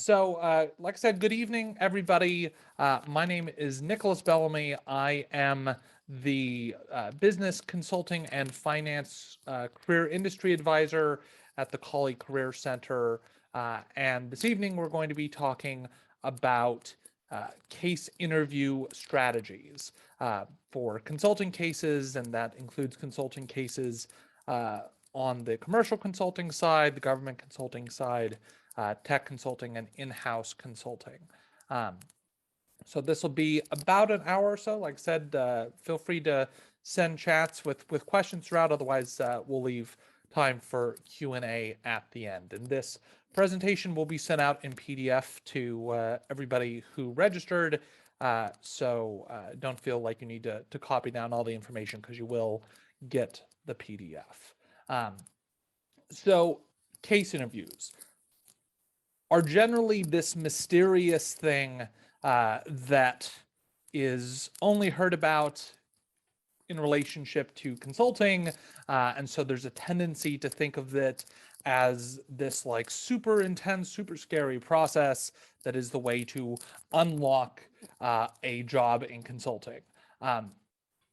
Like I said, good evening, everybody. My name is Nicholas Bellamy. I am the Business Consulting and Finance Career Industry Advisor at the Cawley Career Center. And this evening, we're going to be talking about case interview strategies for consulting cases, and that includes consulting cases on the commercial consulting side, the government consulting side, tech consulting, and in-house consulting. So this will be about an hour or so. Like I said, feel free to send chats with questions throughout. Otherwise, we'll leave time for Q&A at the end. And this presentation will be sent out in PDF to everybody who registered. So don't feel like you need to copy down all the information, because you will get the PDF. So case interviews are generally this mysterious thing that is only heard about in relationship to consulting. And so there's a tendency to think of it as this like super intense, super scary process that is the way to unlock a job in consulting.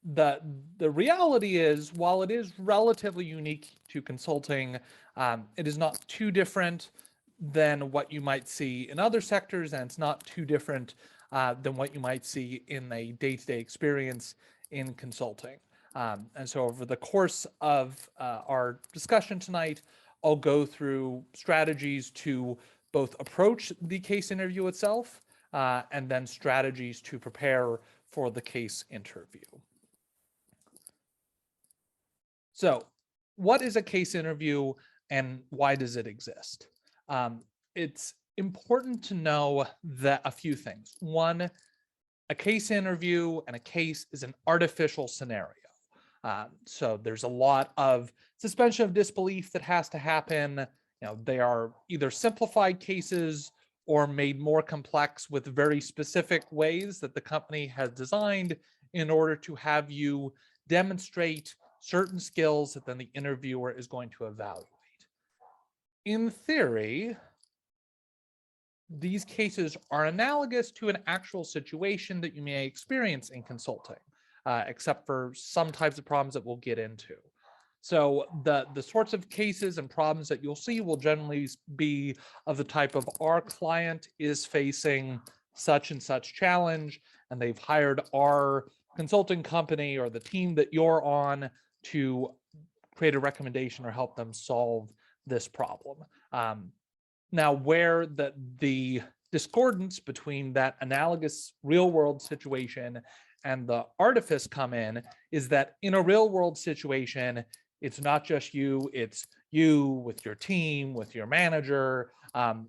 The reality is, while it is relatively unique to consulting, it is not too different than what you might see in other sectors, and it's not too different than what you might see in a day-to-day experience in consulting. And so over the course of our discussion tonight, I'll go through strategies to both approach the case interview itself and then strategies to prepare for the case interview. So what is a case interview and why does it exist? It's important to know that a few things. One, a case interview and a case is an artificial scenario. So there's a lot of suspension of disbelief that has to happen. They are either simplified cases or made more complex with very specific ways that the company has designed in order to have you demonstrate certain skills that then the interviewer is going to evaluate. In theory, these cases are analogous to an actual situation that you may experience in consulting, except for some types of problems that we'll get into. So the sorts of cases and problems that you'll see will generally be of the type of, our client is facing such and such challenge, and they've hired our consulting company or the team that you're on to create a recommendation or help them solve this problem. Now, where the discordance between that analogous real world situation and the artifice come in is that in a real world situation, it's not just you, it's you with your team, with your manager.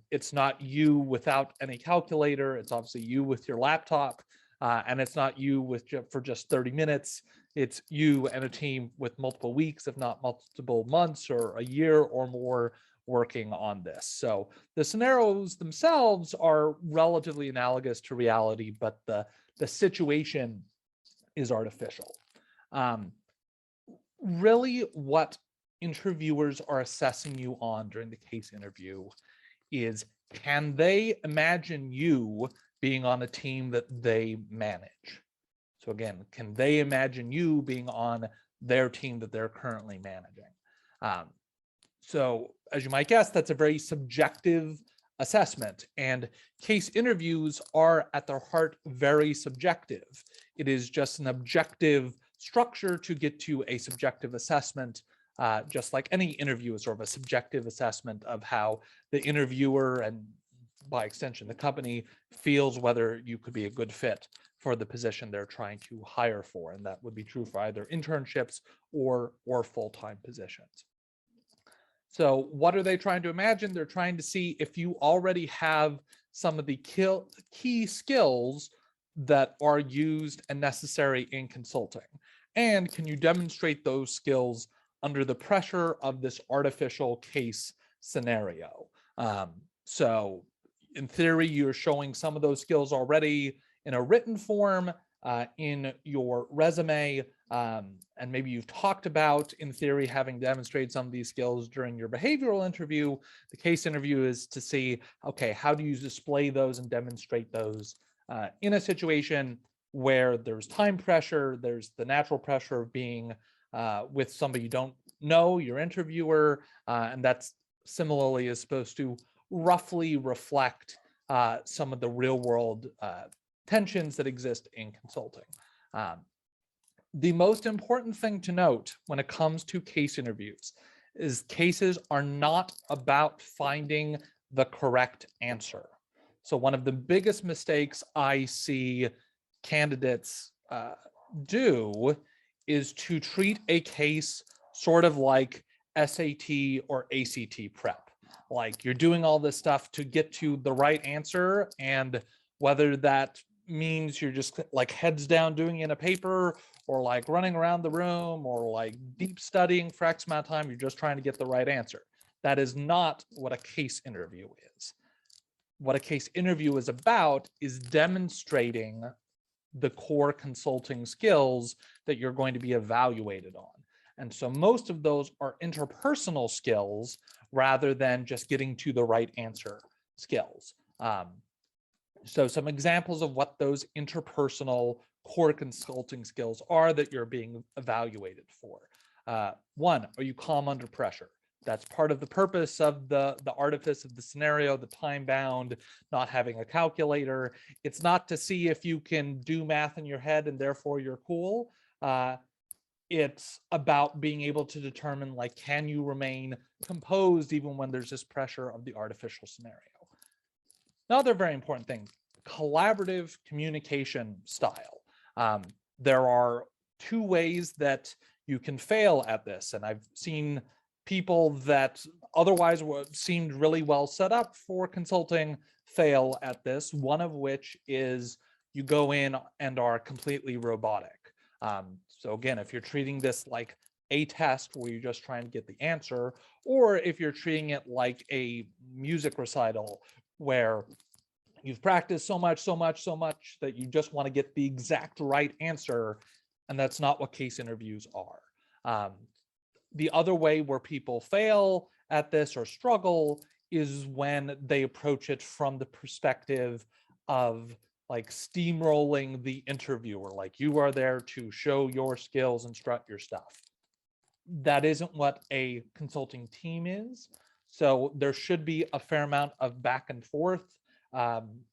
It's not you without any calculator. It's obviously you with your laptop. And it's not you for just 30 minutes. It's you and a team with multiple weeks, if not multiple months or a year or more, working on this. So the scenarios themselves are relatively analogous to reality, but the situation is artificial. Really, what interviewers are assessing you on during the case interview is, can they imagine you being on a team that they manage? So again, can they imagine you being on their team that they're currently managing? So as you might guess, that's a very subjective assessment, and case interviews are at their heart very subjective. It is just an objective structure to get to a subjective assessment, just like any interview is sort of a subjective assessment of how the interviewer, and by extension the company, feels whether you could be a good fit for the position they're trying to hire for. And that would be true for either internships or full-time positions. So what are they trying to imagine? They're trying to see if you already have some of the key skills that are used and necessary in consulting. And can you demonstrate those skills under the pressure of this artificial case scenario? So in theory, you're showing some of those skills already in a written form, in your resume, and maybe you've talked about, in theory, having demonstrated some of these skills during your behavioral interview. The case interview is to see, okay, how do you display those and demonstrate those in a situation where there's time pressure, there's the natural pressure of being with somebody you don't know, your interviewer, and that's similarly is supposed to roughly reflect some of the real world tensions that exist in consulting. The most important thing to note when it comes to case interviews is cases are not about finding the correct answer. So one of the biggest mistakes I see candidates do is to treat a case sort of like SAT or ACT prep. Like you're doing all this stuff to get to the right answer, and whether that means you're just like heads down doing it in a paper, or like running around the room, or like deep studying for X amount of time, you're just trying to get the right answer. That is not what a case interview is. What a case interview is about is demonstrating the core consulting skills that you're going to be evaluated on. And so most of those are interpersonal skills rather than just getting to the right answer skills. So some examples of what those interpersonal core consulting skills are that you're being evaluated for. One, are you calm under pressure? That's part of the purpose of the artifice of the scenario, the time bound, not having a calculator. It's not to see if you can do math in your head and therefore you're cool. It's about being able to determine, like, can you remain composed even when there's this pressure of the artificial scenario? Another very important thing, collaborative communication style. There are two ways that you can fail at this, and I've seen people that otherwise seemed really well set up for consulting fail at this, one of which is you go in and are completely robotic. So again, if you're treating this like a test where you're just trying to get the answer, or if you're treating it like a music recital where you've practiced so much that you just want to get the exact right answer, and that's not what case interviews are. The other way where people fail at this or struggle is when they approach it from the perspective of like steamrolling the interviewer, like you are there to show your skills and strut your stuff. That isn't what a consulting team is. So there should be a fair amount of back and forth and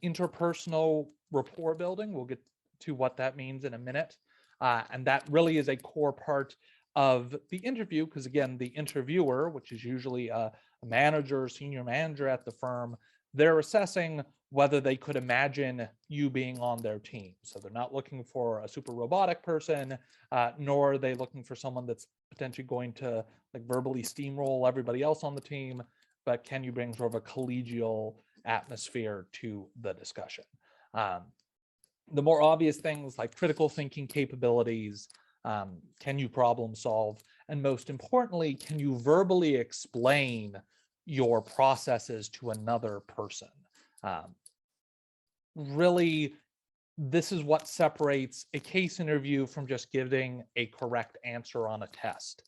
interpersonal rapport building. We'll get to what that means in a minute. And that really is a core part of the interview, because again, the interviewer, which is usually a manager, senior manager at the firm, they're assessing whether they could imagine you being on their team. So they're not looking for a super robotic person, nor are they looking for someone that's potentially going to like verbally steamroll everybody else on the team, but can you bring sort of a collegial atmosphere to the discussion? The more obvious things like critical thinking capabilities, can you problem solve? And most importantly, can you verbally explain your processes to another person? Really, this is what separates a case interview from just giving a correct answer on a test.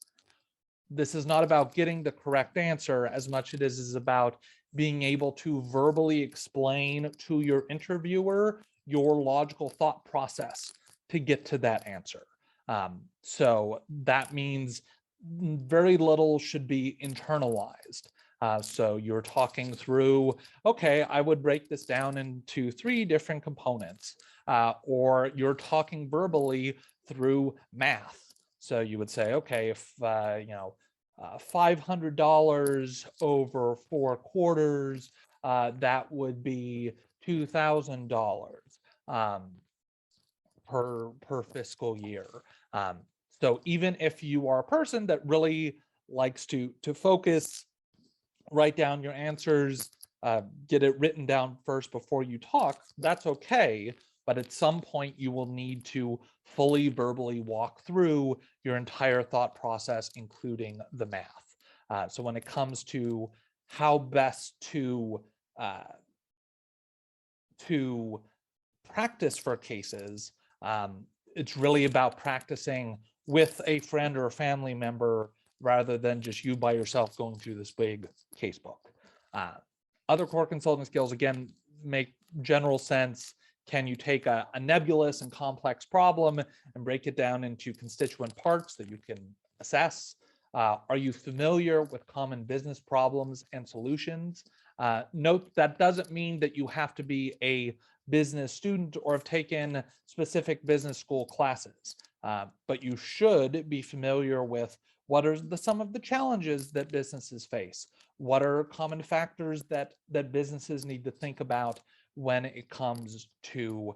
This is not about getting the correct answer as much as it is about being able to verbally explain to your interviewer your logical thought process to get to that answer. So that means very little should be internalized. So you're talking through, okay, I would break this down into 3 different components, or you're talking verbally through math. So you would say, okay, if $500 over 4 quarters, that would be $2,000 per fiscal year. So even if you are a person that really likes to focus, write down your answers, get it written down first before you talk, that's okay. But at some point you will need to fully verbally walk through your entire thought process, including the math. So when it comes to how best to practice for cases, it's really about practicing with a friend or a family member rather than just you by yourself going through this big casebook. Other core consulting skills, again, make general sense. Can you take a nebulous and complex problem and break it down into constituent parts that you can assess? Are you familiar with common business problems and solutions? Note that doesn't mean that you have to be a business student or have taken specific business school classes, but you should be familiar with what are some of the challenges that businesses face. What are common factors that businesses need to think about when it comes to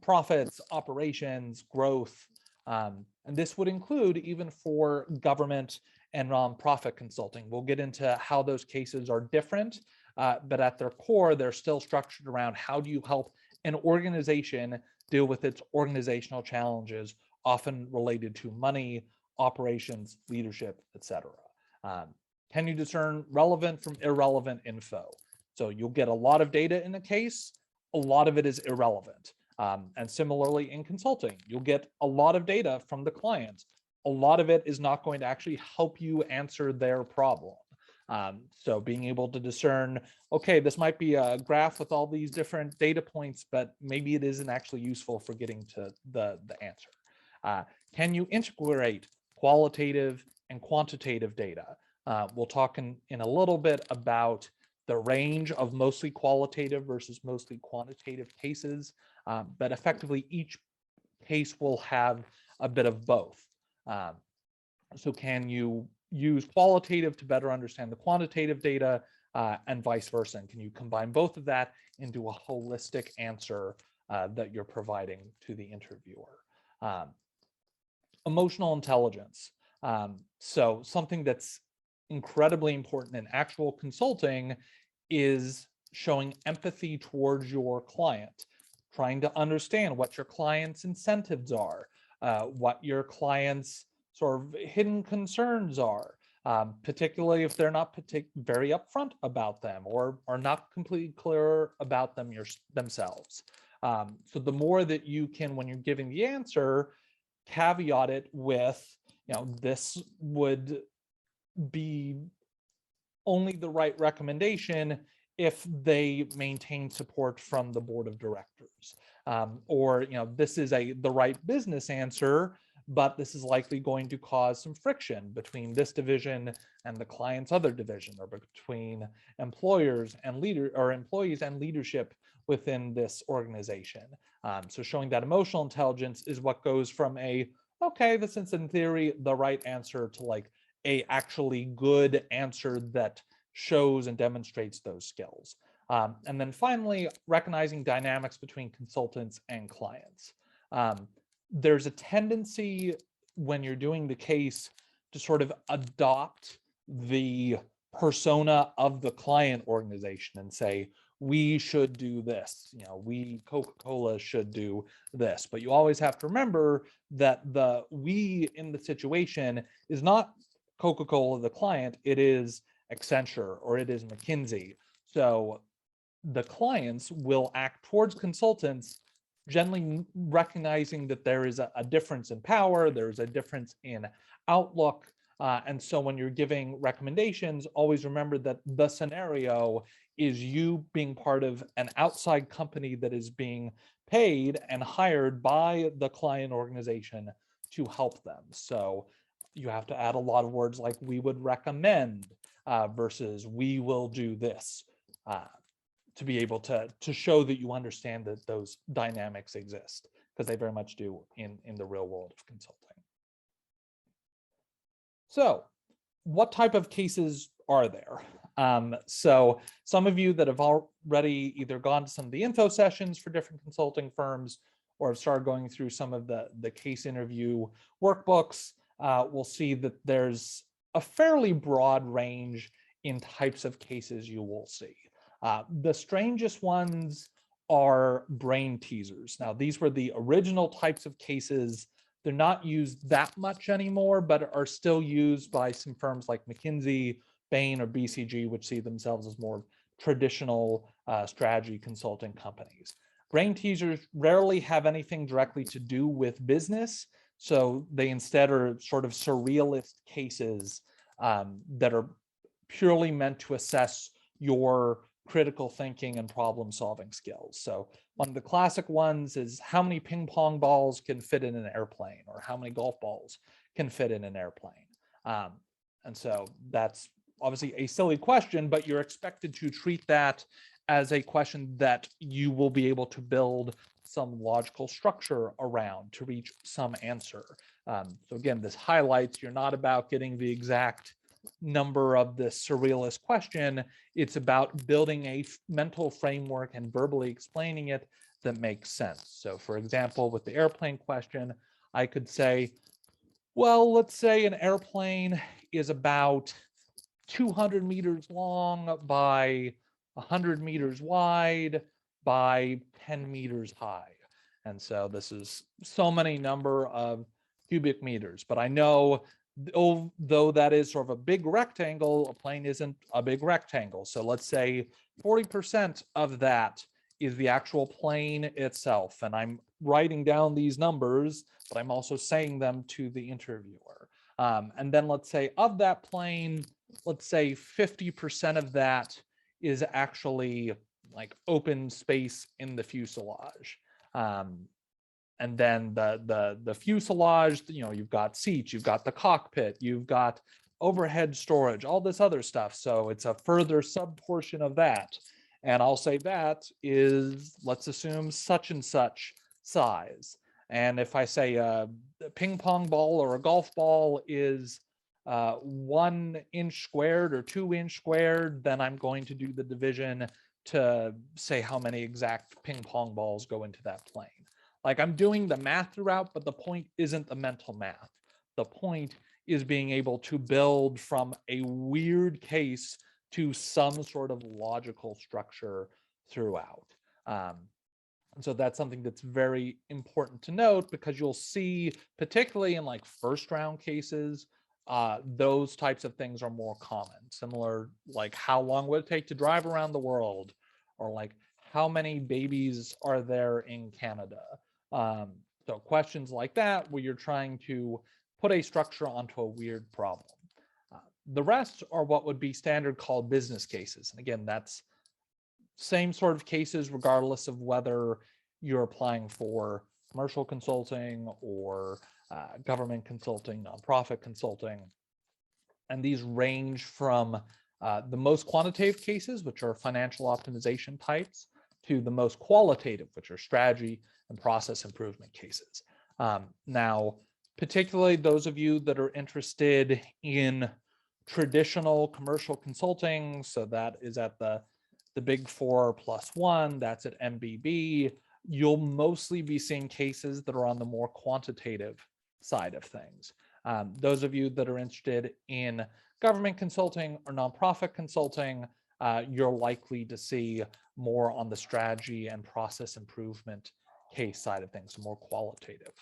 profits, operations, growth, and this would include even for government and nonprofit consulting. We'll get into how those cases are different, but at their core, they're still structured around how do you help an organization deal with its organizational challenges, often related to money, operations, leadership, etc. Can you discern relevant from irrelevant info? So you'll get a lot of data in a case, a lot of it is irrelevant. And similarly in consulting, you'll get a lot of data from the client. A lot of it is not going to actually help you answer their problem. So being able to discern, okay, this might be a graph with all these different data points, but maybe it isn't actually useful for getting to the answer. Can you integrate qualitative and quantitative data? We'll talk in a little bit about the range of mostly qualitative versus mostly quantitative cases, but effectively each case will have a bit of both. So can you use qualitative to better understand the quantitative data, and vice versa? And can you combine both of that into a holistic answer that you're providing to the interviewer? Emotional intelligence. So something that's incredibly important in actual consulting is showing empathy towards your client, trying to understand what your client's incentives are, what your client's sort of hidden concerns are, particularly if they're not very upfront about them or are not completely clear about them themselves. So the more that you can, when you're giving the answer, caveat it with, this would be only the right recommendation if they maintain support from the board of directors, or this is the right business answer, but this is likely going to cause some friction between this division and the client's other division, or between employers and employees and leadership within this organization. So showing that emotional intelligence is what goes from okay, this is in theory the right answer to a actually good answer that shows and demonstrates those skills. And then finally, recognizing dynamics between consultants and clients. There's a tendency when you're doing the case to sort of adopt the persona of the client organization and say, we should do this, we Coca-Cola should do this. But you always have to remember that the we in the situation is not Coca-Cola, the client, it is Accenture or it is McKinsey. So the clients will act towards consultants, generally recognizing that there is a difference in power, there's a difference in outlook. And so when you're giving recommendations, always remember that the scenario is you being part of an outside company that is being paid and hired by the client organization to help them. So you have to add a lot of words like we would recommend versus we will do this, to be able to show that you understand that those dynamics exist, because they very much do in the real world of consulting. So what type of cases are there? So some of you that have already either gone to some of the info sessions for different consulting firms or have started going through some of the case interview workbooks will see that there's a fairly broad range in types of cases you will see. The strangest ones are brain teasers. Now, these were the original types of cases. They're not used that much anymore, but are still used by some firms like McKinsey, Bain, or BCG, which see themselves as more traditional strategy consulting companies. Brain teasers rarely have anything directly to do with business, so they instead are sort of surrealist cases that are purely meant to assess your critical thinking and problem solving skills. So one of the classic ones is how many ping pong balls can fit in an airplane, or how many golf balls can fit in an airplane. And so that's obviously a silly question, but you're expected to treat that as a question that you will be able to build some logical structure around to reach some answer. So again, this highlights you're not about getting the exact number of this surrealist question. It's about building a mental framework and verbally explaining it that makes sense. So for example, with the airplane question, I could say, well, let's say an airplane is about 200 meters long by 100 meters wide by 10 meters high. And so this is so many number of cubic meters, but I know though that is sort of a big rectangle, a plane isn't a big rectangle. So let's say 40% of that is the actual plane itself. And I'm writing down these numbers, but I'm also saying them to the interviewer. And then let's say of that plane, let's say 50% of that is actually like open space in the fuselage. And then the fuselage, you've got seats, you've got the cockpit, you've got overhead storage, all this other stuff. So it's a further sub portion of that. And I'll say that is, let's assume such and such size. And if I say a ping pong ball or a golf ball is 1 inch squared or 2 inch squared, then I'm going to do the division to say how many exact ping pong balls go into that plane. Like I'm doing the math throughout, but the point isn't the mental math. The point is being able to build from a weird case to some sort of logical structure throughout. And so that's something that's very important to note, because you'll see, particularly in like first round cases, those types of things are more common. Similar, like how long would it take to drive around the world, or like how many babies are there in Canada? So questions like that, where you're trying to put a structure onto a weird problem. The rest are what would be standard called business cases. And again, that's same sort of cases, regardless of whether you're applying for commercial consulting or government consulting, nonprofit consulting. And these range from the most quantitative cases, which are financial optimization types, to the most qualitative, which are strategy and process improvement cases. Now, particularly those of you that are interested in traditional commercial consulting, so that is at the big 4+1, that's at MBB, you'll mostly be seeing cases that are on the more quantitative side of things. Those of you that are interested in government consulting or nonprofit consulting, you're likely to see more on the strategy and process improvement case side of things, more qualitative.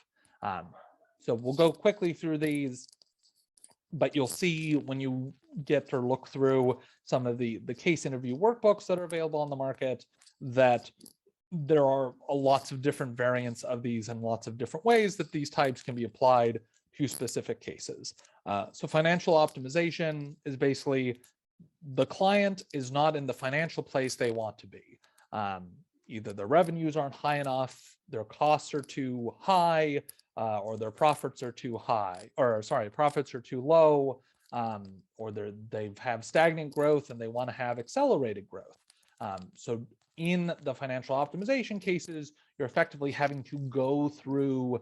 So we'll go quickly through these, but you'll see when you get or look through some of the case interview workbooks that are available on the market that there are lots of different variants of these and lots of different ways that these types can be applied to specific cases. So financial optimization is basically the client is not in the financial place they want to be. Either their revenues aren't high enough, their costs are too high, or their profits are too high, or sorry, profits are too low, or they have stagnant growth and they want to have accelerated growth. So in the financial optimization cases, you're effectively having to go through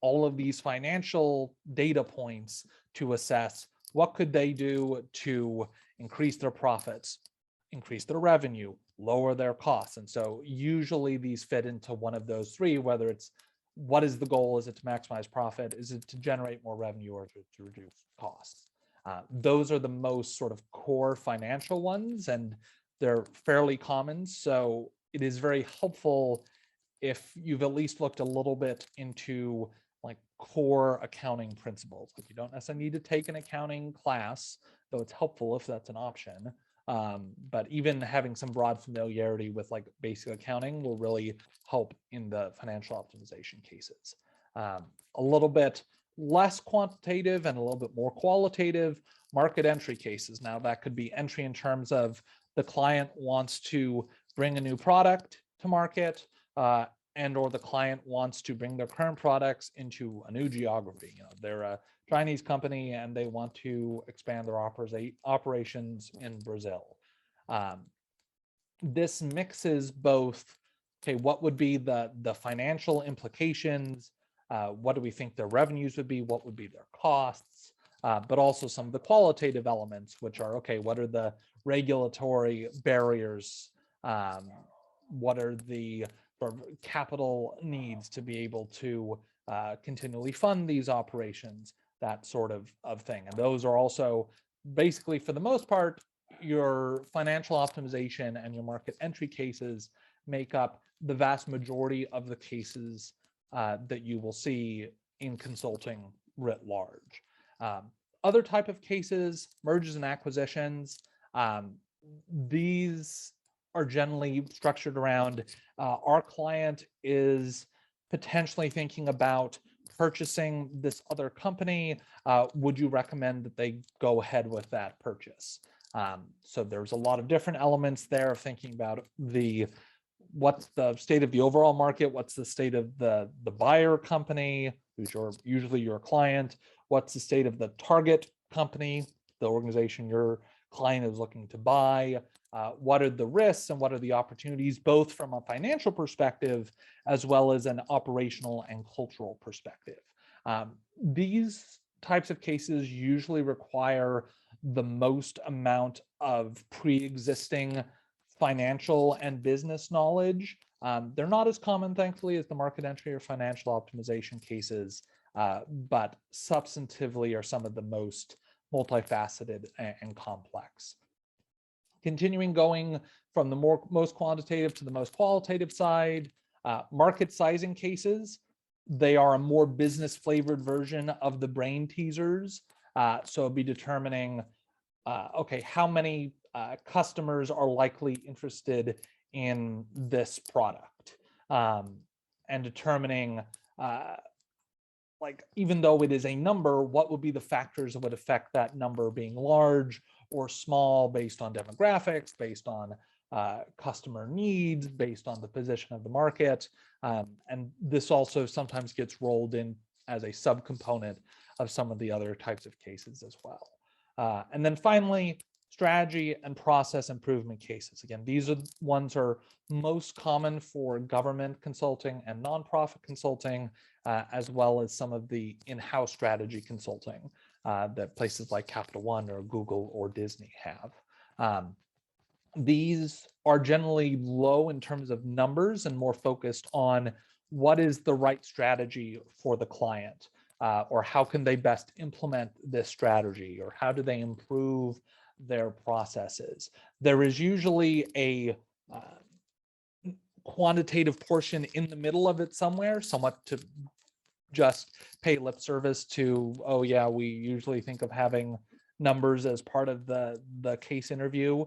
all of these financial data points to assess what could they do to increase their profits, increase their revenue, lower their costs. And so usually these fit into one of those three, whether it's what is the goal? Is it to maximize profit? Is it to generate more revenue, or to reduce costs? Those are the most sort of core financial ones, and they're fairly common. So it is very helpful if you've at least looked a little bit into like core accounting principles. Like you don't necessarily need to take an accounting class, though it's helpful if that's an option. But even having some broad familiarity with like basic accounting will really help in the financial optimization cases. A little bit less quantitative and a little bit more qualitative market entry cases. Now that could be entry in terms of the client wants to bring a new product to market, and or the client wants to bring their current products into a new geography. You know, they're a Chinese company and they want to expand their operations in Brazil. This mixes both, okay, what would be the financial implications? What do we think their revenues would be? What would be their costs? But also some of the qualitative elements, which are, okay, what are the regulatory barriers? What are the sort of capital needs to be able to continually fund these operations, that sort of thing. And those are also basically, for the most part, your financial optimization and your market entry cases make up the vast majority of the cases that you will see in consulting writ large. Other type of cases, mergers and acquisitions, these are generally structured around our client is potentially thinking about purchasing this other company. Would you recommend that they go ahead with that purchase? So there's a lot of different elements there of thinking about what's the state of the overall market, what's the state of the buyer company, who's usually your client, what's the state of the target company, the organization your client is looking to buy, what are the risks and what are the opportunities, both from a financial perspective as well as an operational and cultural perspective. These types of cases usually require the most amount of pre-existing financial and business knowledge. They're not as common, thankfully, as the market entry or financial optimization cases, but substantively are some of the most multifaceted and complex. Continuing going from the most quantitative to the most qualitative side, market sizing cases, they are a more business flavored version of the brain teasers. So it'll be determining, okay, how many customers are likely interested in this product, and determining, like, even though it is a number, what would be the factors that would affect that number being large or small, based on demographics, based on customer needs, based on the position of the market. And this also sometimes gets rolled in as a subcomponent of some of the other types of cases as well. And then finally, strategy and process improvement cases. Again, these are ones are most common for government consulting and nonprofit consulting, as well as some of the in-house strategy consulting that places like Capital One or Google or Disney have. These are generally low in terms of numbers and more focused on what is the right strategy for the client, or how can they best implement this strategy, or how do they improve their processes. There is usually a quantitative portion in the middle of it somewhere, somewhat to just pay lip service to, oh yeah, we usually think of having numbers as part of the case interview,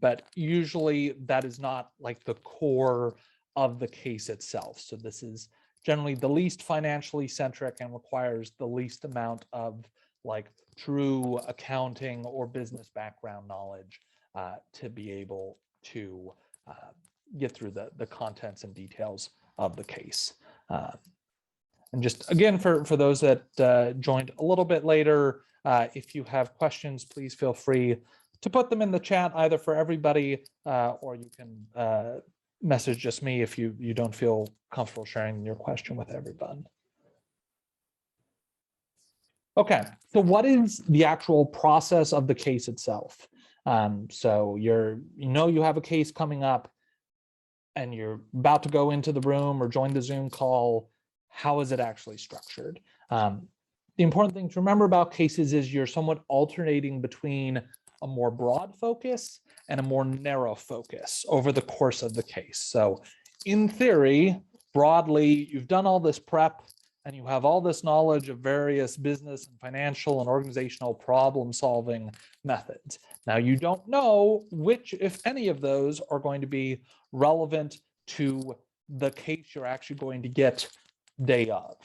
but usually that is not like the core of the case itself. So this is generally the least financially centric and requires the least amount of like true accounting or business background knowledge to be able to get through the contents and details of the case. And just again, for those that joined a little bit later, if you have questions, please feel free to put them in the chat, either for everybody, or you can message just me if you don't feel comfortable sharing your question with everyone. Okay, so what is the actual process of the case itself? So you have a case coming up and you're about to go into the room or join the Zoom call. How is it actually structured? The important thing to remember about cases is you're somewhat alternating between a more broad focus and a more narrow focus over the course of the case. So in theory, broadly, you've done all this prep and you have all this knowledge of various business and financial and organizational problem solving methods. Now, you don't know which, if any of those, are going to be relevant to the case you're actually going to get day of.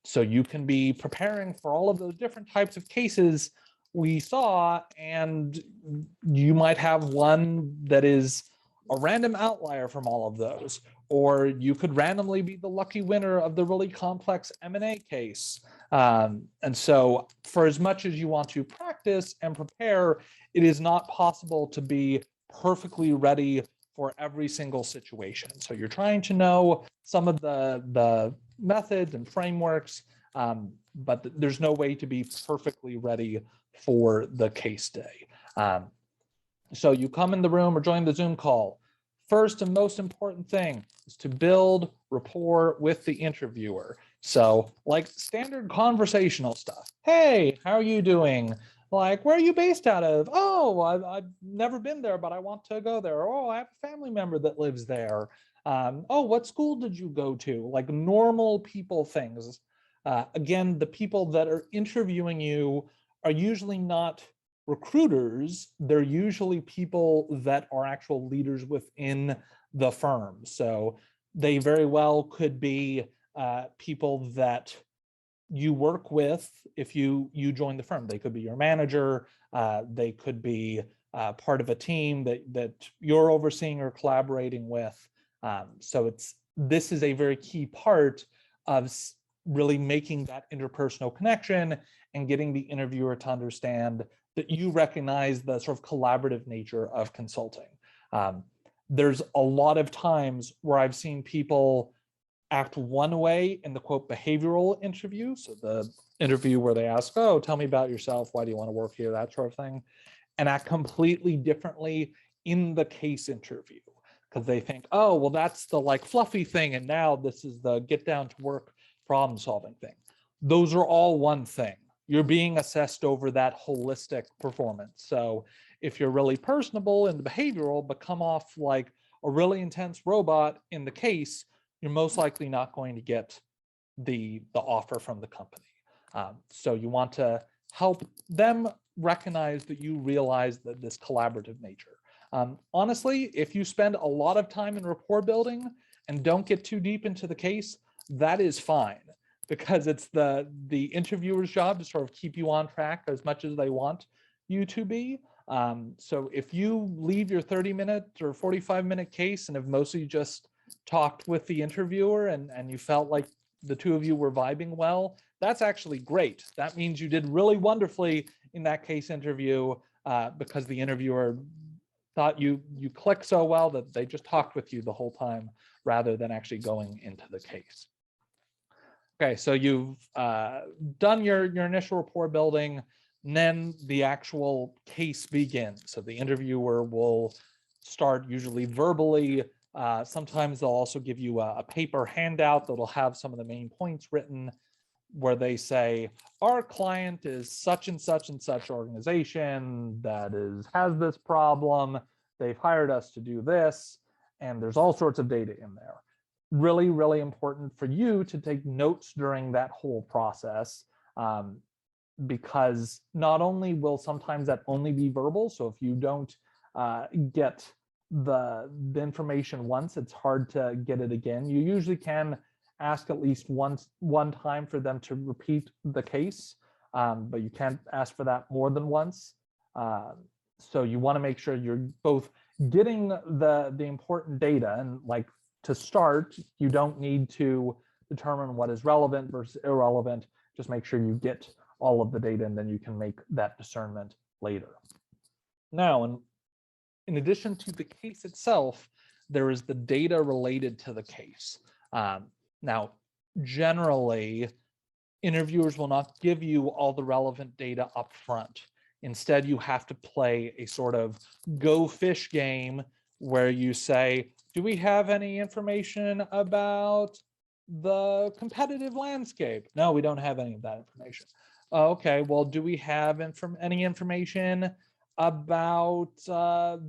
So you can be preparing for all of those different types of cases we saw, and you might have one that is a random outlier from all of those, or you could randomly be the lucky winner of the really complex M&A case. And so for as much as you want to practice and prepare, it is not possible to be perfectly ready for every single situation. So you're trying to know some of the methods and frameworks, but there's no way to be perfectly ready for the case day. So you come in the room or join the Zoom call. First and most important thing is to build rapport with the interviewer. So like standard conversational stuff. Hey, how are you doing? Like, where are you based out of? Oh, I've never been there, but I want to go there. Oh, I have a family member that lives there. Oh, what school did you go to? Like normal people things. Again, the people that are interviewing you are usually not recruiters. They're usually people that are actual leaders within the firm. So they very well could be people that you work with if you join the firm. They could be your manager. They could be part of a team that you're overseeing or collaborating with. So this is a very key part of really making that interpersonal connection and getting the interviewer to understand that you recognize the sort of collaborative nature of consulting. There's a lot of times where I've seen people act one way in the quote behavioral interview. So the interview where they ask, oh, tell me about yourself. Why do you want to work here? That sort of thing. And act completely differently in the case interview because they think, oh, well, that's the like fluffy thing. And now this is the get down to work problem solving thing. Those are all one thing. You're being assessed over that holistic performance. So if you're really personable in the behavioral, but come off like a really intense robot in the case, you're most likely not going to get the offer from the company. So you want to help them recognize that you realize that this collaborative nature. Honestly, if you spend a lot of time in rapport building and don't get too deep into the case, that is fine, because it's the interviewer's job to sort of keep you on track as much as they want you to be. So if you leave your 30-minute or 45-minute case and have mostly just talked with the interviewer and you felt like the two of you were vibing well, that's actually great. That means you did really wonderfully in that case interview because the interviewer thought you clicked so well that they just talked with you the whole time rather than actually going into the case. Okay, so you've done your initial rapport building, and then the actual case begins. So the interviewer will start usually verbally. Sometimes they'll also give you a paper handout that'll have some of the main points written, where they say, our client is such and such organization that has this problem. They've hired us to do this, and there's all sorts of data in there. Really, really important for you to take notes during that whole process, because not only will sometimes that only be verbal, so if you don't get the information once, it's hard to get it again. You usually can ask at least one time for them to repeat the case, but you can't ask for that more than once. So you want to make sure you're both getting the important data, and like to start, you don't need to determine what is relevant versus irrelevant. Just make sure you get all of the data, and then you can make that discernment later. Now, in addition to the case itself, there is the data related to the case. Now, generally, interviewers will not give you all the relevant data up front. Instead, you have to play a sort of go fish game where you say, do we have any information about the competitive landscape? No, we don't have any of that information. Okay, well, do we have any information about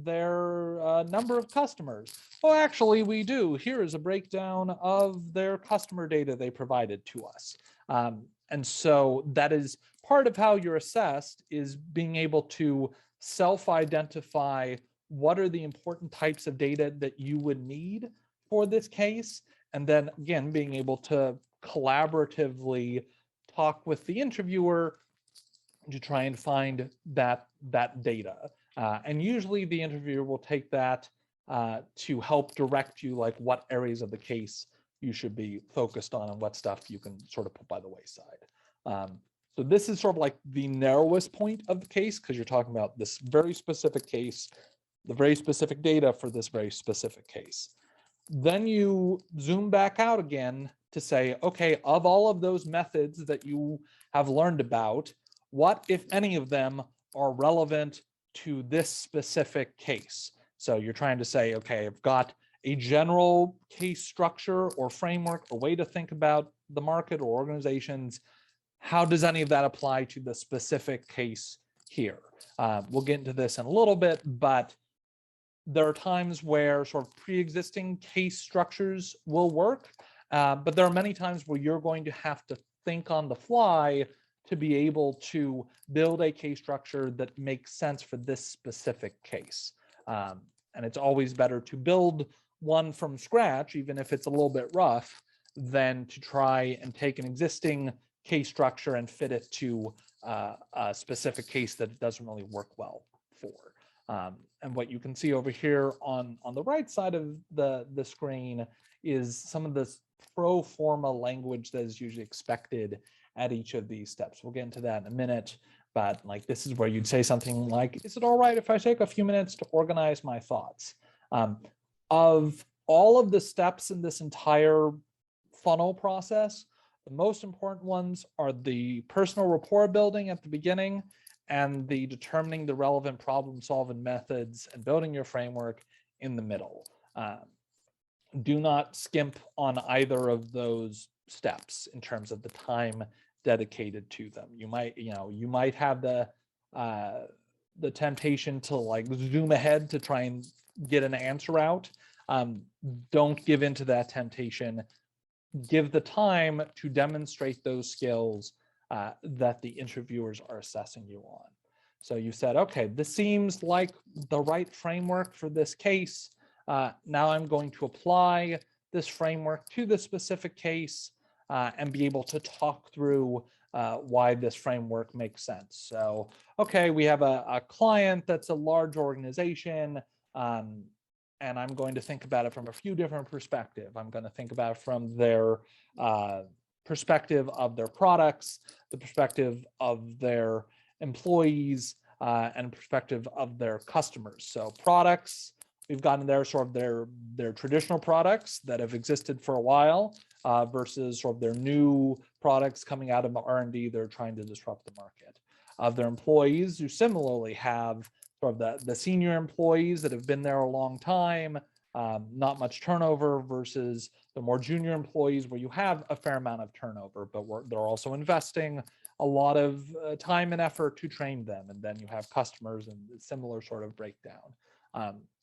their number of customers. Oh, actually, we do. Here is a breakdown of their customer data they provided to us. And so that is part of how you're assessed, is being able to self-identify what are the important types of data that you would need for this case. And then again, being able to collaboratively talk with the interviewer to try and find that data. And usually the interviewer will take that to help direct you, like what areas of the case you should be focused on and what stuff you can sort of put by the wayside. So this is sort of like the narrowest point of the case, because you're talking about this very specific case, the very specific data for this very specific case. Then you zoom back out again to say, okay, of all of those methods that you have learned about, what, if any of them, are relevant to this specific case? So you're trying to say, okay, I've got a general case structure or framework or way to think about the market or organizations. How does any of that apply to the specific case here? We'll get into this in a little bit, but there are times where sort of pre-existing case structures will work, but there are many times where you're going to have to think on the fly to be able to build a case structure that makes sense for this specific case. And it's always better to build one from scratch, even if it's a little bit rough, than to try and take an existing case structure and fit it to a specific case that it doesn't really work well for. And what you can see over here on the right side of the screen is some of this pro forma language that is usually expected at each of these steps. We'll get into that in a minute, but like this is where you'd say something like, is it all right if I take a few minutes to organize my thoughts? Of all of the steps in this entire funnel process, the most important ones are the personal rapport building at the beginning and the determining the relevant problem solving methods and building your framework in the middle. Do not skimp on either of those steps in terms of the time dedicated to them. You might have the temptation to like zoom ahead to try and get an answer out. Don't give in to that temptation. Give the time to demonstrate those skills that the interviewers are assessing you on. So you said, okay, this seems like the right framework for this case. Now I'm going to apply this framework to the specific case and be able to talk through why this framework makes sense. So, okay, we have a client that's a large organization, and I'm going to think about it from a few different perspectives. I'm going to think about it from their perspective of their products, the perspective of their employees, and perspective of their customers. So products, we've gotten there sort of their traditional products that have existed for a while versus sort of their new products coming out of R&D. They're trying to disrupt the market. Of their employees, who similarly have sort of the senior employees that have been there a long time, not much turnover, versus the more junior employees where you have a fair amount of turnover, but they're also investing a lot of time and effort to train them. And then you have customers and similar sort of breakdown.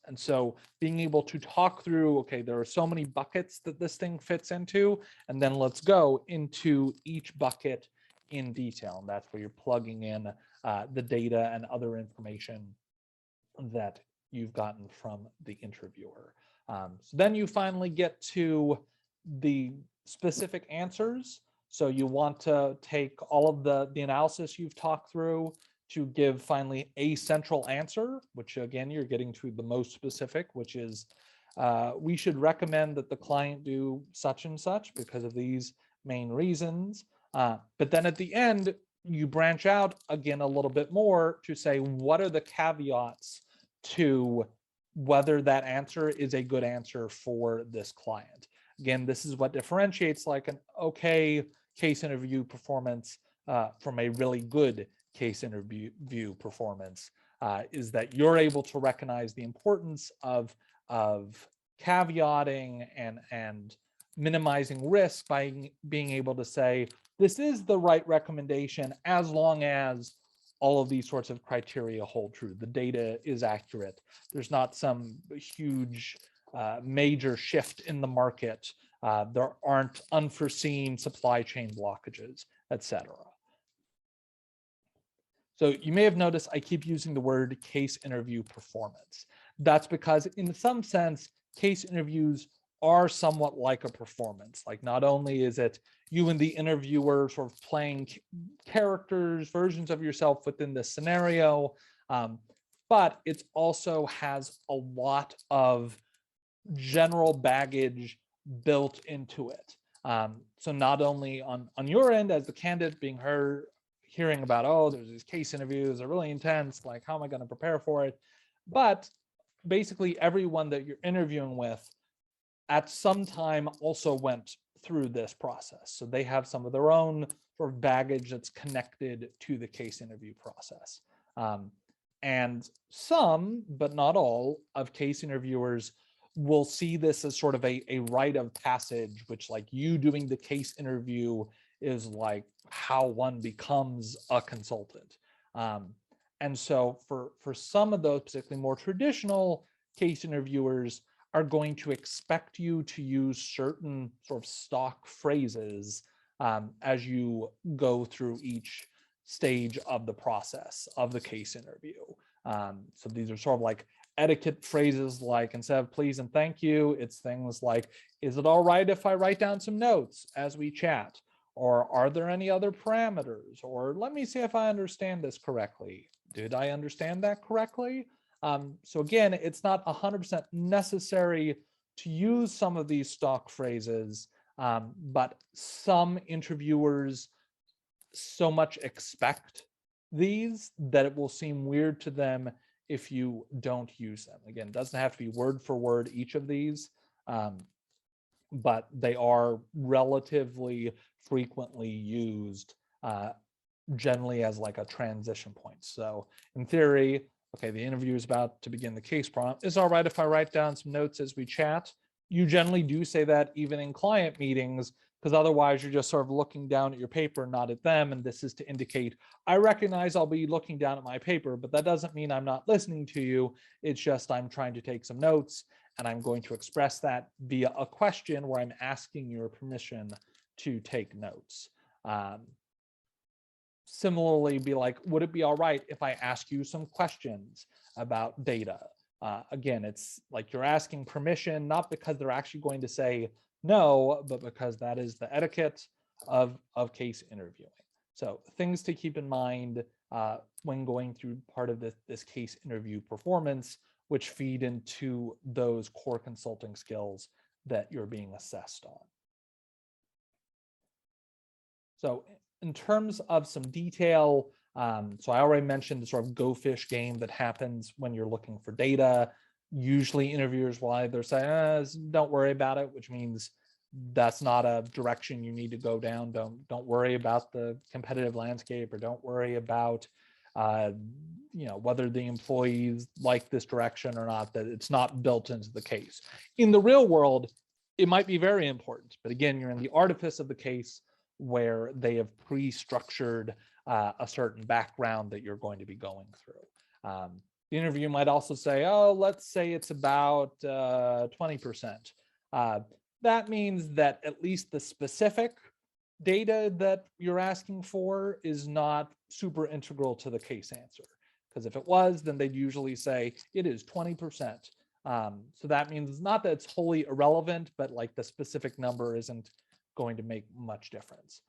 And so being able to talk through, okay, there are so many buckets that this thing fits into, and then let's go into each bucket in detail. And that's where you're plugging in the data and other information that you've gotten from the interviewer. So then you finally get to the specific answers. So you want to take all of the analysis you've talked through to give finally a central answer, which again, you're getting to the most specific, which is we should recommend that the client do such and such because of these main reasons. But then at the end, you branch out again a little bit more to say, what are the caveats to whether that answer is a good answer for this client? Again, this is what differentiates like an okay case interview performance from a really good case interview performance, is that you're able to recognize the importance of caveating and minimizing risk by being able to say, this is the right recommendation as long as all of these sorts of criteria hold true. The data is accurate. There's not some huge major shift in the market. There aren't unforeseen supply chain blockages, etc. So you may have noticed I keep using the word case interview performance. That's because in some sense, case interviews are somewhat like a performance. Like not only is it you and the interviewer sort of playing characters, versions of yourself within this scenario, but it also has a lot of general baggage built into it. So not only on your end as the candidate being hearing about, oh, there's these case interviews, they're really intense, like how am I going to prepare for it? But basically everyone that you're interviewing with at some time also went through this process. So they have some of their own sort of baggage that's connected to the case interview process. And some, but not all, of case interviewers will see this as sort of a rite of passage, which like you doing the case interview is like how one becomes a consultant. And so for some of those, particularly more traditional case interviewers, are going to expect you to use certain sort of stock phrases as you go through each stage of the process of the case interview. So these are sort of like etiquette phrases, like instead of please and thank you, it's things like, is it all right if I write down some notes as we chat? Or are there any other parameters? Or let me see if I understand this correctly. Did I understand that correctly? So again, it's not 100% necessary to use some of these stock phrases, but some interviewers so much expect these that it will seem weird to them if you don't use them. Again, it doesn't have to be word for word each of these, but they are relatively frequently used generally as like a transition point. So in theory, okay, the interview is about to begin the case prompt. Is it all right if I write down some notes as we chat? You generally do say that even in client meetings, because otherwise you're just sort of looking down at your paper, not at them. And this is to indicate, I recognize I'll be looking down at my paper, but that doesn't mean I'm not listening to you. It's just I'm trying to take some notes, and I'm going to express that via a question where I'm asking your permission to take notes. Similarly, be like, would it be all right if I ask you some questions about data? Again, it's like you're asking permission, not because they're actually going to say no, but because that is the etiquette of case interviewing. So things to keep in mind when going through part of this case interview performance, which feed into those core consulting skills that you're being assessed on. So in terms of some detail, so I already mentioned the sort of go fish game that happens when you're looking for data. Usually interviewers will either say, don't worry about it, which means that's not a direction you need to go down. Don't worry about the competitive landscape, or don't worry about whether the employees like this direction or not, that it's not built into the case. In the real world, it might be very important, but again, you're in the artifice of the case where they have pre-structured a certain background that you're going to be going through. The interview might also say, oh, let's say it's about 20%. That means that at least the specific data that you're asking for is not super integral to the case answer. Because if it was, then they'd usually say it is 20%. So that means not that it's wholly irrelevant, but like the specific number isn't going to make much difference.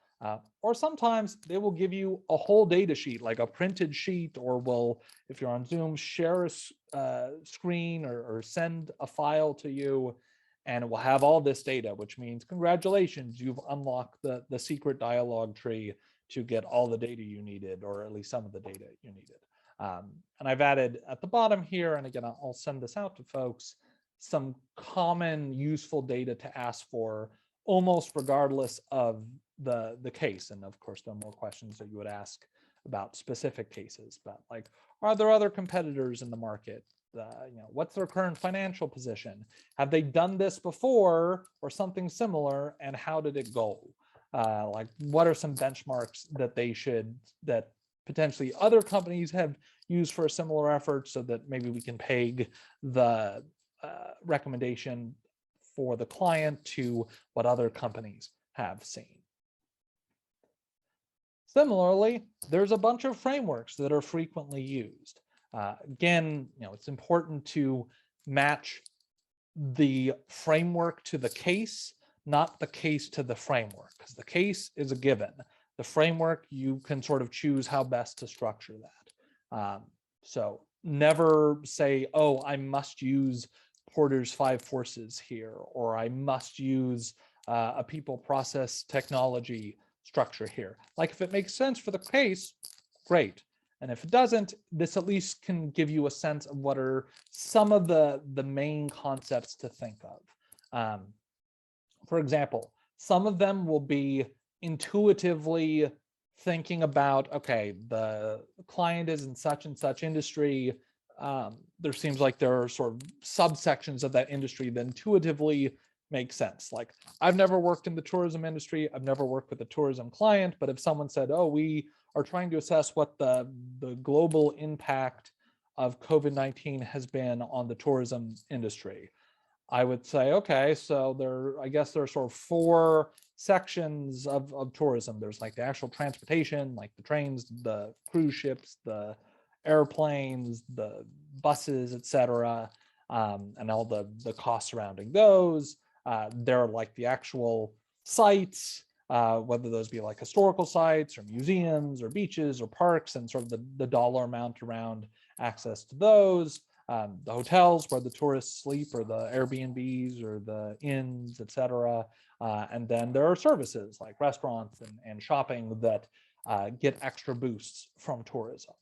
Or sometimes they will give you a whole data sheet, like a printed sheet, or will, if you're on Zoom, share a screen or send a file to you, and it will have all this data, which means congratulations, you've unlocked the secret dialogue tree to get all the data you needed, or at least some of the data you needed. And I've added at the bottom here, and again, I'll send this out to folks, some common useful data to ask for, almost regardless of the case. And of course, there are more questions that you would ask about specific cases, but like, are there other competitors in the market? What's their current financial position? Have they done this before or something similar? And how did it go? Like, what are some benchmarks that potentially other companies have used for a similar effort, so that maybe we can peg the recommendation for the client to what other companies have seen. Similarly, there's a bunch of frameworks that are frequently used. Again, it's important to match the framework to the case, not the case to the framework, because the case is a given. The framework, you can sort of choose how best to structure that. So never say, oh, I must use Porter's 5 forces here, or I must use a people process technology structure here. Like, if it makes sense for the case, great. And if it doesn't, this at least can give you a sense of what are some of the main concepts to think of. For example, some of them will be intuitively thinking about, okay, the client is in such and such industry. There seems like there are sort of subsections of that industry that intuitively make sense. Like, I've never worked in the tourism industry. I've never worked with a tourism client, but if someone said, oh, we are trying to assess what the global impact of COVID-19 has been on the tourism industry, I would say, okay, so I guess there are sort of 4 sections of tourism. There's like the actual transportation, like the trains, the cruise ships, the airplanes, the buses, etc., and all the costs surrounding those. There are like the actual sites, whether those be like historical sites or museums or beaches or parks, and sort of the dollar amount around access to those. The hotels where the tourists sleep, or the Airbnbs or the inns, etc. And then there are services like restaurants and shopping that get extra boosts from tourism.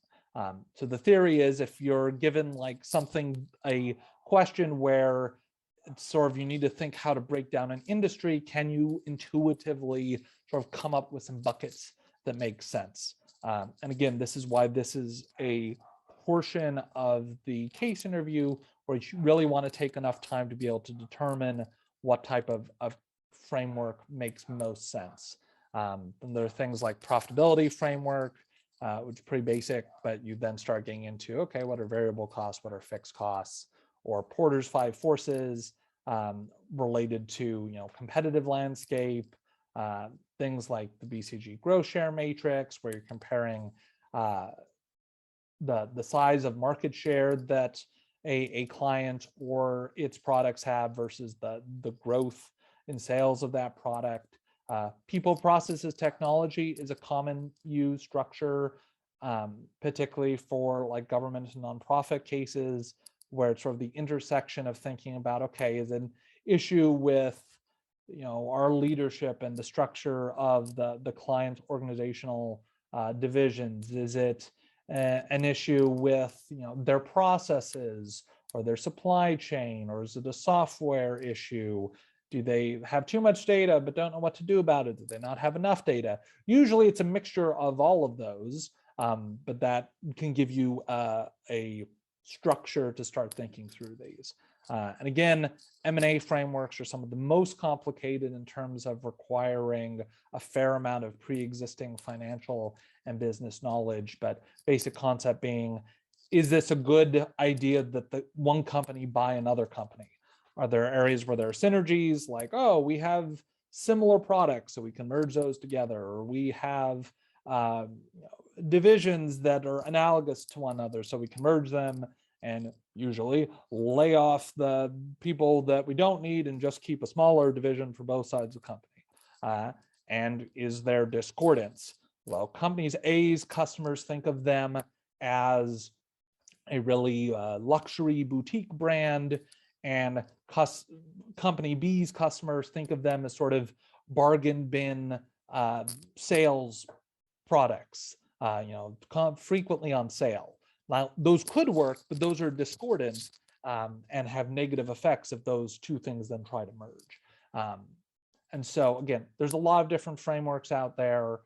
So the theory is, if you're given like a question where it's sort of, you need to think how to break down an industry, can you intuitively sort of come up with some buckets that make sense? And again, this is why this is a portion of the case interview where you really want to take enough time to be able to determine what type of framework makes most sense. And there are things like profitability framework, which is pretty basic, but you then start getting into, okay, what are variable costs, what are fixed costs, or Porter's 5 forces related to competitive landscape, things like the BCG growth share matrix, where you're comparing the size of market share that a client or its products have versus the growth in sales of that product. People, processes, technology is a common used structure, particularly for like government and nonprofit cases, where it's sort of the intersection of thinking about, okay, is an issue with our leadership and the structure of the client's organizational divisions? Is it an issue with their processes or their supply chain, or is it a software issue? Do they have too much data but don't know what to do about it? Do they not have enough data? Usually it's a mixture of all of those, but that can give you a structure to start thinking through these. And again, M&A frameworks are some of the most complicated in terms of requiring a fair amount of pre-existing financial and business knowledge, but basic concept being, is this a good idea that the one company buy another company? Are there areas where there are synergies, like, oh, we have similar products, so we can merge those together, or we have divisions that are analogous to one another, so we can merge them and usually lay off the people that we don't need and just keep a smaller division for both sides of the company. And is there discordance? Well, companies A's customers think of them as a really luxury boutique brand, and company B's customers think of them as sort of bargain bin sales products, frequently on sale. Now, those could work, but those are discordant and have negative effects if those two things then try to merge. And so, again, there's a lot of different frameworks out there.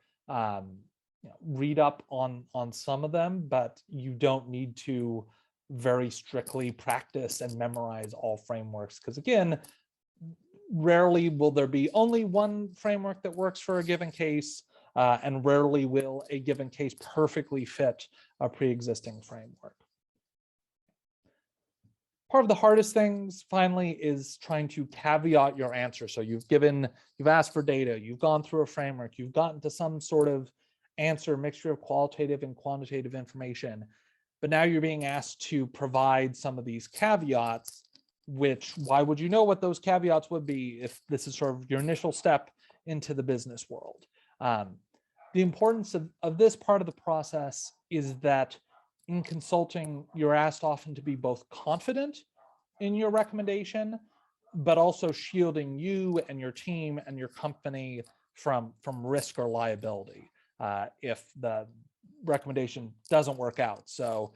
Read up on some of them, but you don't need to very strictly practice and memorize all frameworks, because again, rarely will there be only one framework that works for a given case. and rarely will a given case perfectly fit a pre-existing framework. Part of the hardest things, finally, is trying to caveat your answer. So you've asked for data, you've gone through a framework, you've gotten to some sort of answer, mixture of qualitative and quantitative information, but now you're being asked to provide some of these caveats, which, why would you know what those caveats would be if this is sort of your initial step into the business world? The importance of this part of the process is that in consulting, you're asked often to be both confident in your recommendation, but also shielding you and your team and your company from risk or liability if the recommendation doesn't work out. So,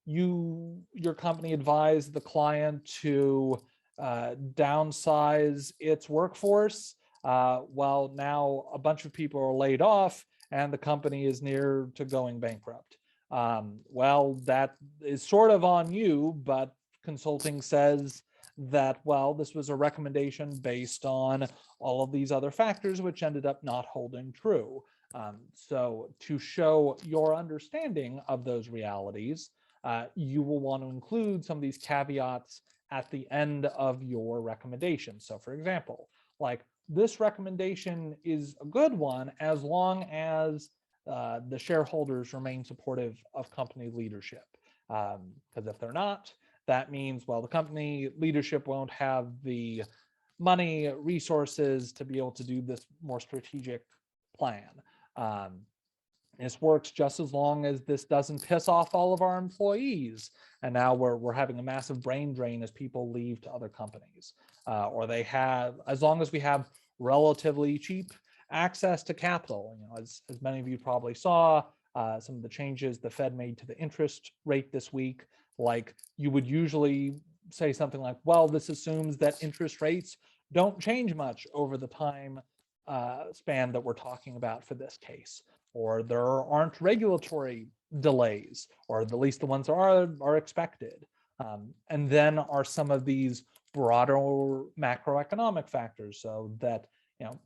your company advised the client to downsize its workforce. Well, now a bunch of people are laid off and the company is near to going bankrupt. Well, that is sort of on you, but consulting says that, well, this was a recommendation based on all of these other factors, which ended up not holding true. So to show your understanding of those realities, you will want to include some of these caveats at the end of your recommendation. So for example, like, this recommendation is a good one as long as the shareholders remain supportive of company leadership. Because if they're not, that means, well, the company leadership won't have the money, resources to be able to do this more strategic plan. This works just as long as this doesn't piss off all of our employees. And now we're having a massive brain drain as people leave to other companies. Or as long as we have relatively cheap access to capital. As many of you probably saw, some of the changes the Fed made to the interest rate this week, like, you would usually say something like, well, this assumes that interest rates don't change much over the time span that we're talking about for this case, or there aren't regulatory delays, or at least the ones that are expected. And then are some of these broader macroeconomic factors, so that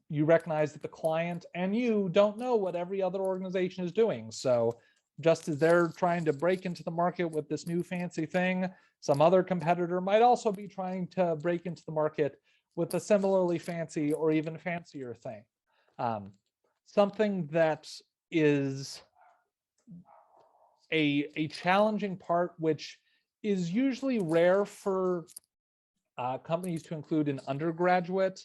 you recognize that the client and you don't know what every other organization is doing. So just as they're trying to break into the market with this new fancy thing, some other competitor might also be trying to break into the market with a similarly fancy or even fancier thing. Something that is a challenging part, which is usually rare for companies to include in undergraduate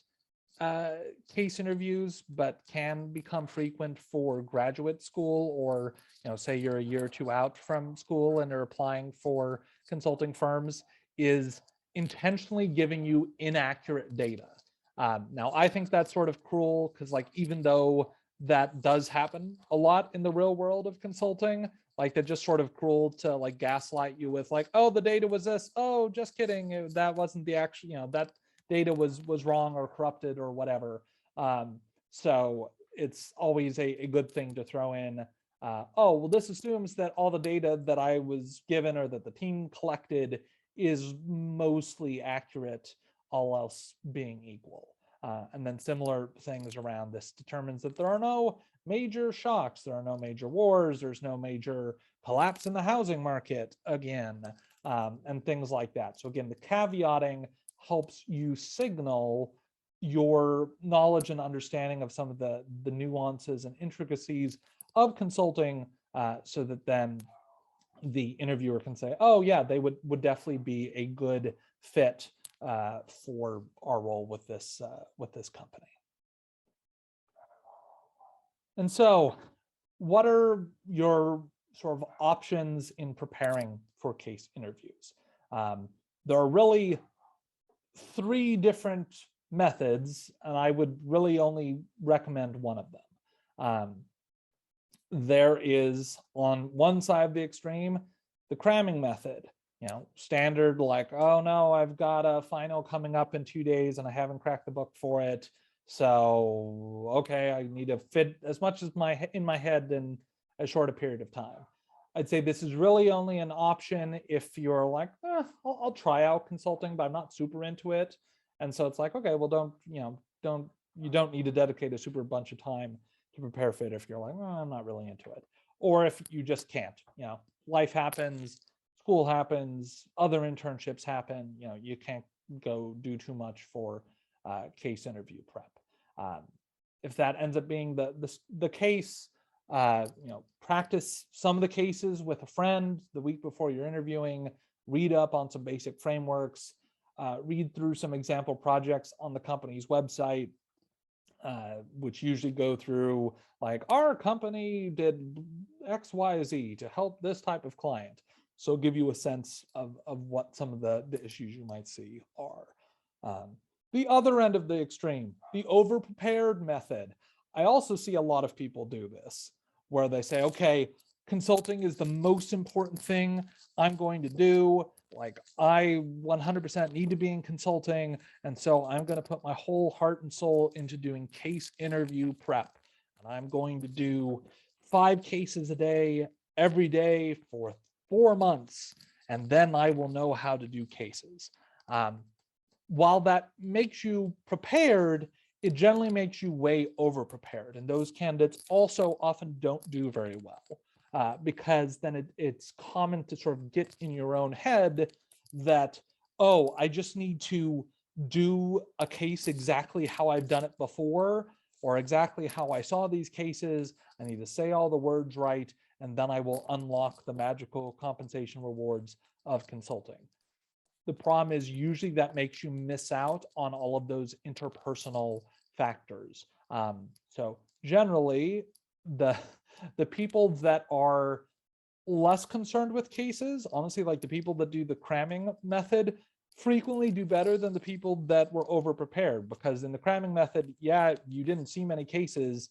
case interviews, but can become frequent for graduate school, or say you're a year or two out from school and are applying for consulting firms, is intentionally giving you inaccurate data. Now, I think that's sort of cruel, because even though that does happen a lot in the real world of consulting, they're just sort of cruel to gaslight you with oh, the data was this, oh, just kidding, that wasn't the actual, that data was wrong or corrupted or whatever. So it's always a good thing to throw in, oh, well, this assumes that all the data that I was given or that the team collected is mostly accurate, all else being equal. And then similar things around this determines that there are no major shocks, there are no major wars, there's no major collapse in the housing market again, and things like that. So again, the caveating helps you signal your knowledge and understanding of some of the nuances and intricacies of consulting, so that then the interviewer can say, oh yeah, they would definitely be a good fit for our role with this company. And so what are your sort of options in preparing for case interviews? There are really 3 different methods, and I would really only recommend one of them. There is, on one side of the extreme, the cramming method. Standard, oh no, I've got a final coming up in 2 days and I haven't cracked the book for it. So, okay, I need to fit as much as in my head in a shorter period of time. I'd say this is really only an option if you're I'll try out consulting, but I'm not super into it. And so it's okay, well, you don't need to dedicate a super bunch of time to prepare for it if you're like, oh, I'm not really into it. Or if you just can't, life happens, school happens, other internships happen, you can't go do too much for case interview prep. If that ends up being the case, practice some of the cases with a friend the week before you're interviewing, read up on some basic frameworks, read through some example projects on the company's website, which usually go through like, our company did X, Y, Z to help this type of client. So give you a sense of what some of the issues you might see are. The other end of the extreme, the over-prepared method. I also see a lot of people do this, where they say, okay, consulting is the most important thing I'm going to do. Like, I 100% need to be in consulting. And so I'm going to put my whole heart and soul into doing case interview prep. And I'm going to do 5 cases a day, every day for 4 months. And then I will know how to do cases. While that makes you prepared, it generally makes you way over prepared. And those candidates also often don't do very well, because then it's common to sort of get in your own head that, oh, I just need to do a case exactly how I've done it before, or exactly how I saw these cases. I need to say all the words right, and then I will unlock the magical compensation rewards of consulting. The problem is usually that makes you miss out on all of those interpersonal factors. So generally, the people that are less concerned with cases, honestly, like the people that do the cramming method, frequently do better than the people that were over prepared, because in the cramming method, yeah, you didn't see many cases,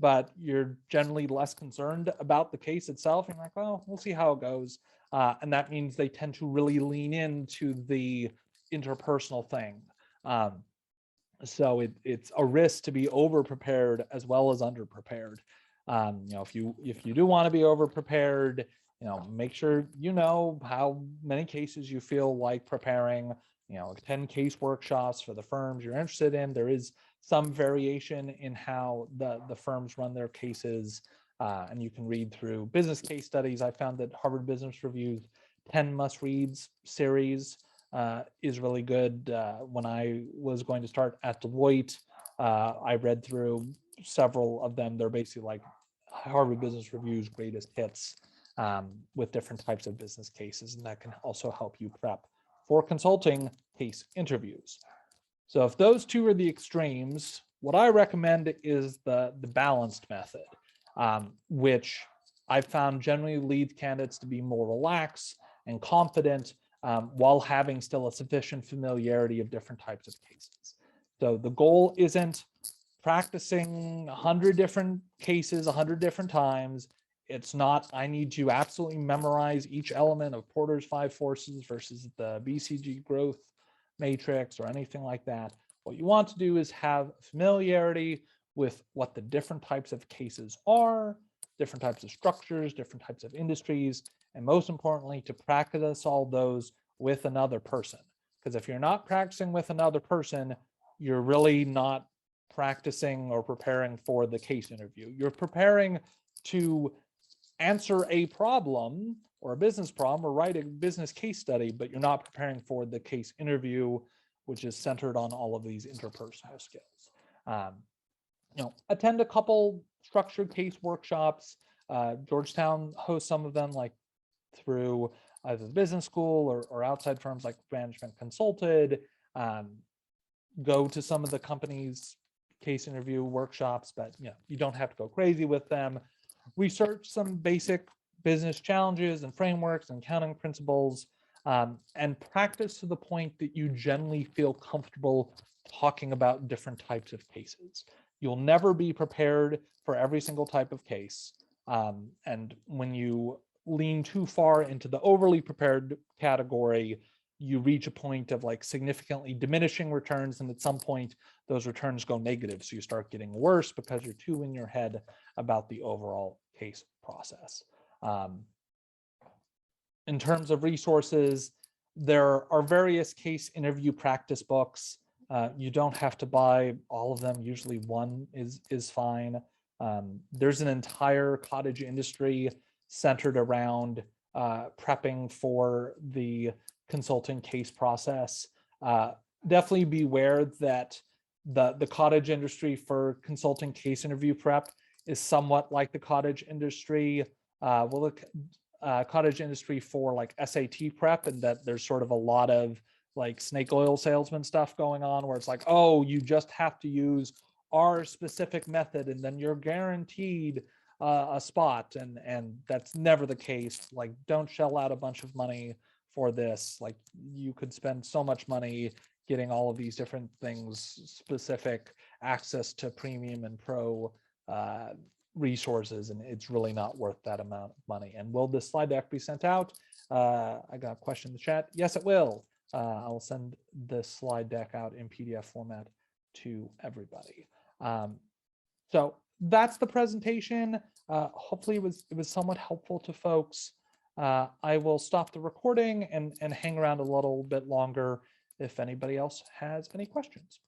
but you're generally less concerned about the case itself. You're like, well, we'll see how it goes. And that means they tend to really lean into the interpersonal thing. So it's a risk to be over prepared as well as under prepared. If you do want to be over prepared, make sure you know how many cases you feel like preparing. 10 case workshops for the firms you're interested in. There is some variation in how the firms run their cases. And you can read through business case studies. I found that Harvard Business Review's 10 must-reads series is really good. When I was going to start at Deloitte, I read through several of them. They're basically like Harvard Business Review's greatest hits, with different types of business cases, and that can also help you prep for consulting case interviews. So if those two are the extremes, what I recommend is the balanced method, which I found generally leads candidates to be more relaxed and confident, while having still a sufficient familiarity of different types of cases. So the goal isn't practicing 100 different cases 100 different times. It's not, I need to absolutely memorize each element of Porter's 5 forces versus the BCG growth matrix or anything like that. What you want to do is have familiarity with what the different types of cases are, different types of structures, different types of industries, and most importantly, to practice all those with another person. Because if you're not practicing with another person, you're really not practicing or preparing for the case interview. You're preparing to answer a problem or a business problem or write a business case study, but you're not preparing for the case interview, which is centered on all of these interpersonal skills. Attend a couple structured case workshops. Georgetown hosts some of them, like through either the business school or outside firms like Management Consulted. Go to some of the company's case interview workshops, but you don't have to go crazy with them. Research some basic business challenges and frameworks and accounting principles, and practice to the point that you generally feel comfortable talking about different types of cases. You'll never be prepared for every single type of case. And when you lean too far into the overly prepared category, you reach a point of like significantly diminishing returns. And at some point, those returns go negative. So you start getting worse because you're too in your head about the overall case process. In terms of resources, there are various case interview practice books. You don't have to buy all of them. Usually one is fine. There's an entire cottage industry centered around prepping for the consulting case process. Definitely beware that the cottage industry for consulting case interview prep is somewhat like the cottage industry. Cottage industry for like SAT prep, and that there's sort of a lot of like snake oil salesman stuff going on where it's like, oh, you just have to use our specific method and then you're guaranteed a spot, and that's never the case. Like, don't shell out a bunch of money for this. Like, you could spend so much money getting all of these different things, specific access to premium and pro resources, and it's really not worth that amount of money. And will this slide deck be sent out? I got a question in the chat. Yes, it will. I will send this slide deck out in PDF format to everybody. So that's the presentation. Hopefully it was somewhat helpful to folks. I will stop the recording and hang around a little bit longer if anybody else has any questions.